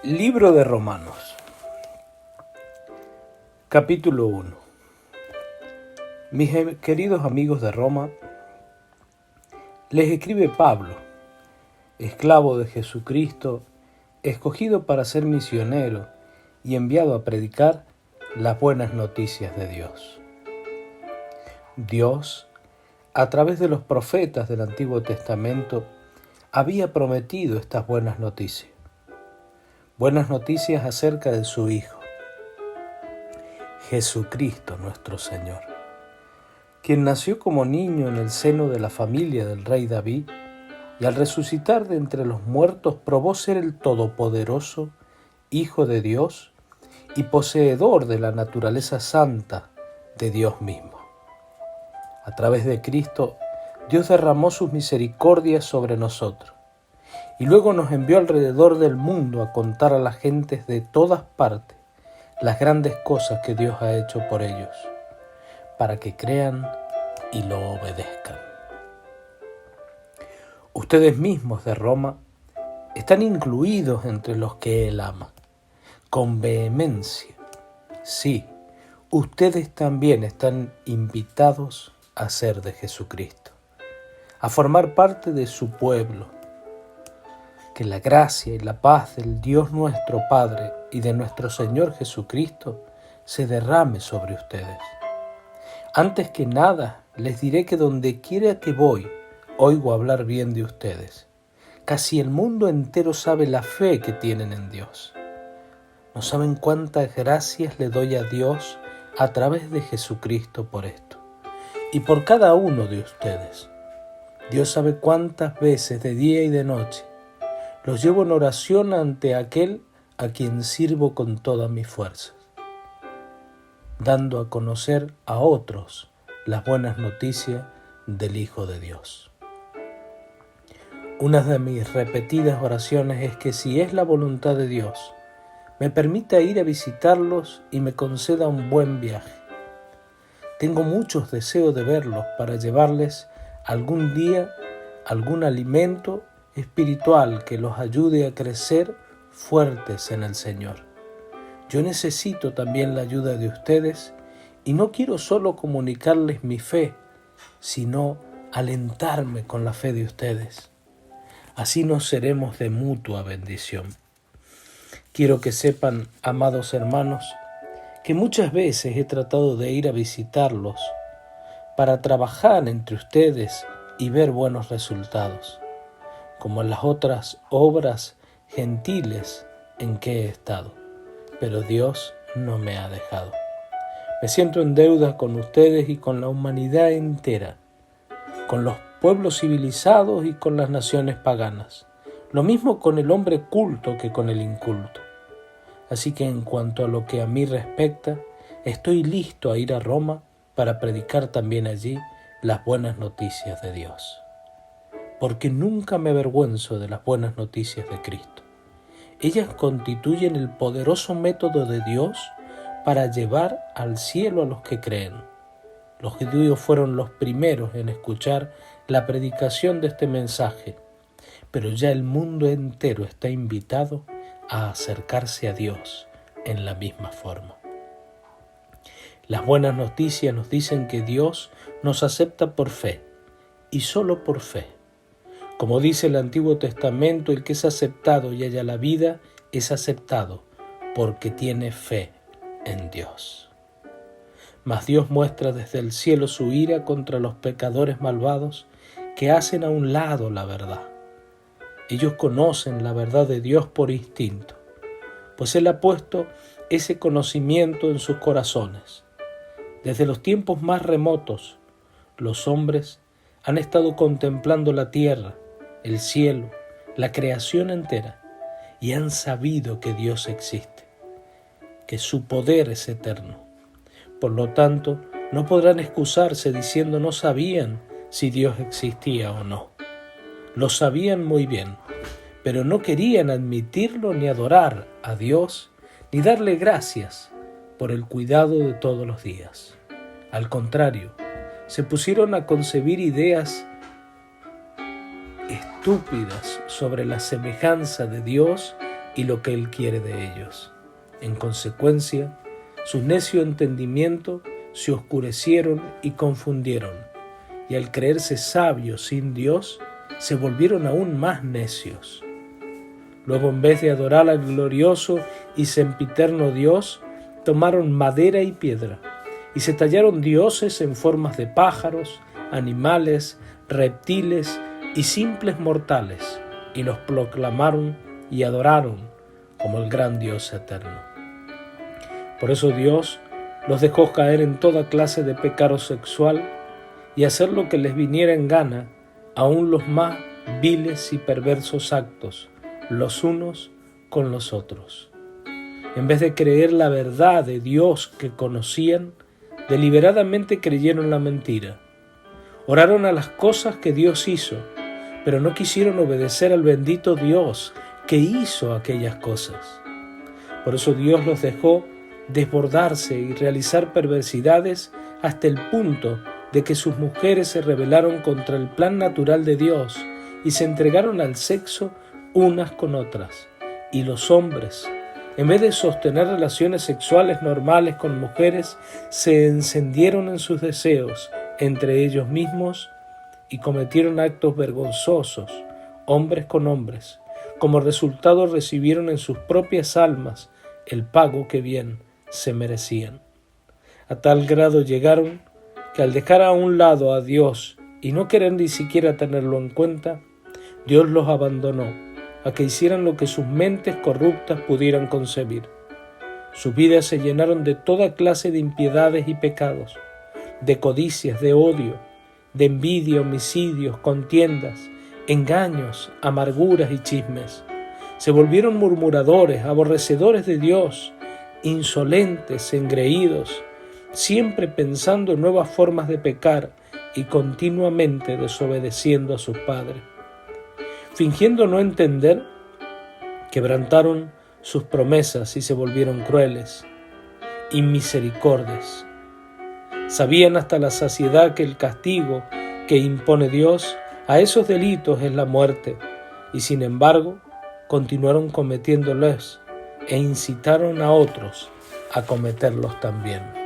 Libro de Romanos, capítulo 1. Mis queridos amigos de Roma, les escribe Pablo, esclavo de Jesucristo, escogido para ser misionero y enviado a predicar las buenas noticias de Dios. Dios, a través de los profetas del Antiguo Testamento, había prometido estas buenas noticias acerca de su Hijo, Jesucristo nuestro Señor, quien nació como niño en el seno de la familia del rey David y al resucitar de entre los muertos probó ser el todopoderoso Hijo de Dios y poseedor de la naturaleza santa de Dios mismo. A través de Cristo, Dios derramó sus misericordias sobre nosotros y luego nos envió alrededor del mundo a contar a las gentes de todas partes las grandes cosas que Dios ha hecho por ellos, para que crean y lo obedezcan. Ustedes mismos de Roma están incluidos entre los que Él ama, con vehemencia. Sí, ustedes también están invitados a ser de Jesucristo, a formar parte de su pueblo. Que la gracia y la paz del Dios nuestro Padre y de nuestro Señor Jesucristo se derrame sobre ustedes. Antes que nada, les diré que donde quiera que voy, oigo hablar bien de ustedes. Casi el mundo entero sabe la fe que tienen en Dios. No saben cuántas gracias le doy a Dios a través de Jesucristo por esto y por cada uno de ustedes. Dios sabe cuántas veces de día y de noche los llevo en oración ante aquel a quien sirvo con todas mis fuerzas, dando a conocer a otros las buenas noticias del Hijo de Dios. Una de mis repetidas oraciones es que, si es la voluntad de Dios, me permita ir a visitarlos y me conceda un buen viaje. Tengo muchos deseos de verlos para llevarles algún día algún alimento espiritual que los ayude a crecer fuertes en el Señor. Yo necesito también la ayuda de ustedes y no quiero solo comunicarles mi fe, sino alentarme con la fe de ustedes. Así nos seremos de mutua bendición. Quiero que sepan, amados hermanos, que muchas veces he tratado de ir a visitarlos para trabajar entre ustedes y ver buenos resultados, como en las otras obras gentiles en que he estado. Pero Dios no me ha dejado. Me siento en deuda con ustedes y con la humanidad entera, con los pueblos civilizados y con las naciones paganas, lo mismo con el hombre culto que con el inculto. Así que en cuanto a lo que a mí respecta, estoy listo a ir a Roma para predicar también allí las buenas noticias de Dios. Porque nunca me avergüenzo de las buenas noticias de Cristo. Ellas constituyen el poderoso método de Dios para llevar al cielo a los que creen. Los judíos fueron los primeros en escuchar la predicación de este mensaje, pero ya el mundo entero está invitado a acercarse a Dios en la misma forma. Las buenas noticias nos dicen que Dios nos acepta por fe, y solo por fe. Como dice el Antiguo Testamento, el que es aceptado y halla la vida es aceptado porque tiene fe en Dios. Mas Dios muestra desde el cielo su ira contra los pecadores malvados que hacen a un lado la verdad. Ellos conocen la verdad de Dios por instinto, pues Él ha puesto ese conocimiento en sus corazones. Desde los tiempos más remotos, los hombres han estado contemplando la tierra, el cielo, la creación entera, y han sabido que Dios existe, que su poder es eterno. Por lo tanto, no podrán excusarse diciendo no sabían si Dios existía o no. Lo sabían muy bien, pero no querían admitirlo ni adorar a Dios, ni darle gracias por el cuidado de todos los días. Al contrario, se pusieron a concebir ideas estúpidas sobre la semejanza de Dios y lo que Él quiere de ellos. En consecuencia, su necio entendimiento se oscurecieron y confundieron, y al creerse sabios sin Dios, se volvieron aún más necios. Luego, en vez de adorar al glorioso y sempiterno Dios, tomaron madera y piedra, y se tallaron dioses en formas de pájaros, animales, reptiles y simples mortales, y los proclamaron y adoraron como el gran Dios eterno. Por eso Dios los dejó caer en toda clase de pecado sexual y hacer lo que les viniera en gana, aun los más viles y perversos actos, los unos con los otros. En vez de creer la verdad de Dios que conocían, deliberadamente creyeron la mentira. Oraron a las cosas que Dios hizo, pero no quisieron obedecer al bendito Dios que hizo aquellas cosas. Por eso Dios los dejó desbordarse y realizar perversidades hasta el punto de que sus mujeres se rebelaron contra el plan natural de Dios y se entregaron al sexo unas con otras. Y los hombres, en vez de sostener relaciones sexuales normales con mujeres, se encendieron en sus deseos entre ellos mismos y cometieron actos vergonzosos, hombres con hombres. Como resultado recibieron en sus propias almas el pago que bien se merecían. A tal grado llegaron que al dejar a un lado a Dios y no querer ni siquiera tenerlo en cuenta, Dios los abandonó a que hicieran lo que sus mentes corruptas pudieran concebir. Sus vidas se llenaron de toda clase de impiedades y pecados, de codicias, de odio, de envidia, homicidios, contiendas, engaños, amarguras y chismes. Se volvieron murmuradores, aborrecedores de Dios, insolentes, engreídos, siempre pensando en nuevas formas de pecar y continuamente desobedeciendo a sus padres. Fingiendo no entender, quebrantaron sus promesas y se volvieron crueles, inmisericordias. Sabían hasta la saciedad que el castigo que impone Dios a esos delitos es la muerte, y sin embargo continuaron cometiéndolos e incitaron a otros a cometerlos también.